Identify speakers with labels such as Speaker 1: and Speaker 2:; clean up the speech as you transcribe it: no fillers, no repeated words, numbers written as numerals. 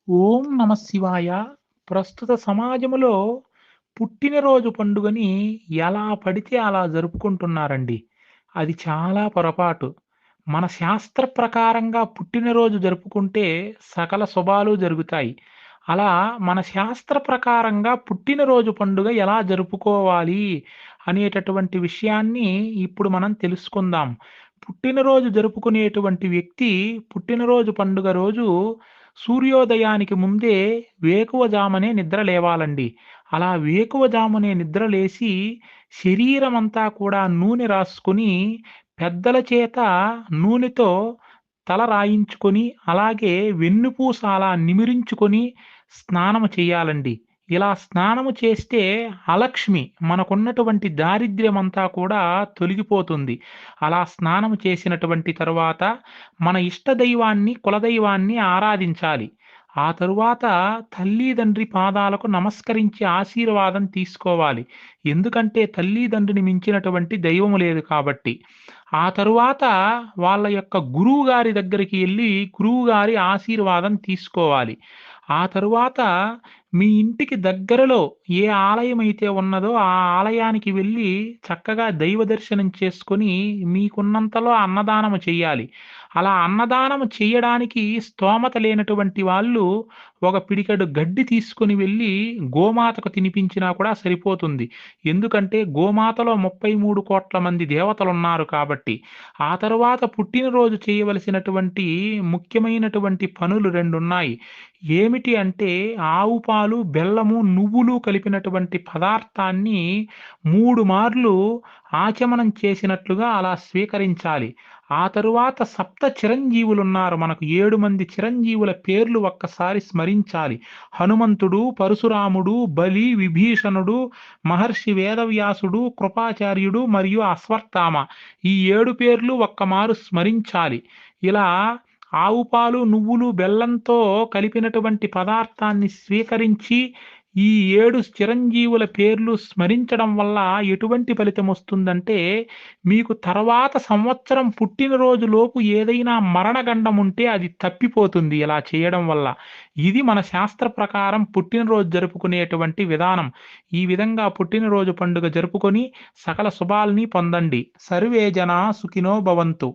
Speaker 1: ఓం నమ శివాయ. ప్రస్తుత సమాజంలో పుట్టినరోజు పండుగని ఎలా పడితే అలా జరుపుకుంటున్నారండి. అది చాలా పొరపాటు. మన శాస్త్ర ప్రకారంగా పుట్టినరోజు జరుపుకుంటే సకల శుభాలు జరుగుతాయి. అలా మన శాస్త్ర ప్రకారంగా పుట్టినరోజు పండుగ ఎలా జరుపుకోవాలి అనేటటువంటి విషయాన్ని ఇప్పుడు మనం తెలుసుకుందాం. పుట్టినరోజు జరుపుకునేటువంటి వ్యక్తి పుట్టినరోజు పండుగ రోజు సూర్యోదయానికి ముందే వేకువజామునే నిద్ర లేవాలండి. అలా వేకువజామునే నిద్ర లేసి శరీరమంతా కూడా నూనె రాసుకొని, పెద్దల చేత నూనెతో తల రాయించుకొని, అలాగే వెన్నుపూస అలా నిమిరించుకొని స్నానము చేయాలండి. ఇలా స్నానము చేస్తే అలక్ష్మి మనకున్నటువంటి దారిద్ర్యమంతా కూడా తొలగిపోతుంది. అలా స్నానము చేసినటువంటి తరువాత మన ఇష్టదైవాన్ని, కులదైవాన్ని ఆరాధించాలి. ఆ తరువాత తల్లిదండ్రి పాదాలకు నమస్కరించి ఆశీర్వాదం తీసుకోవాలి. ఎందుకంటే తల్లిదండ్రిని మించినటువంటి దైవము లేదు కాబట్టి. ఆ తరువాత వాళ్ళ యొక్క గురువుగారి దగ్గరికి ఎళ్లి గురువుగారి ఆశీర్వాదం తీసుకోవాలి. ఆ తరువాత మీ ఇంటికి దగ్గరలో ఏ ఆలయమైతే ఉన్నదో ఆ ఆలయానికి వెళ్లి చక్కగా దైవ దర్శనం చేసుకొని మీకున్నంతలో అన్నదానము చెయ్యాలి. అలా అన్నదానము చెయ్యడానికి స్తోమత లేనటువంటి వాళ్ళు ఒక పిడికెడు గడ్డి తీసుకొని వెళ్లి గోమాతకు తినిపించినా కూడా సరిపోతుంది. ఎందుకంటే గోమాతలో 33,00,00,000 మంది దేవతలున్నారు కాబట్టి. ఆ తరువాత పుట్టినరోజు చేయవలసినటువంటి ముఖ్యమైనటువంటి పనులు 2 ఉన్నాయి. ఏమిటి అంటే ఆవు పాలు, బెల్లము, నువ్వులు కలిపినటువంటి పదార్థాన్ని 3 మార్లు ఆచమనం చేసినట్లుగా అలా స్వీకరించాలి. ఆ తరువాత సప్త చిరంజీవులున్నారు మనకు 7 మంది చిరంజీవుల పేర్లు ఒక్కసారి స్మరించాలి. హనుమంతుడు, పరశురాముడు, బలి, విభీషణుడు, మహర్షి వేదవ్యాసుడు, కృపాచార్యుడు మరియు అశ్వత్థామ. ఈ 7 పేర్లు ఒక్కమారు స్మరించాలి. ఇలా ఆవు పాలు, నువ్వులు, బెల్లంతో కలిపినటువంటి పదార్థాన్ని స్వీకరించి, ఈ 7 చిరంజీవుల పేర్లు స్మరించడం వల్ల ఎటువంటి ఫలితమొస్తుందంటే, మీకు తర్వాత సంవత్సరం పుట్టినరోజులోపు ఏదైనా మరణగండం ఉంటే అది తప్పిపోతుంది ఇలా చేయడం వల్ల. ఇది మన శాస్త్ర ప్రకారం పుట్టినరోజు జరుపుకునేటువంటి విధానం. ఈ విధంగా పుట్టినరోజు పండుగ జరుపుకొని సకల శుభాల్ని పొందండి. సర్వే జనా సుఖినో భవంతు.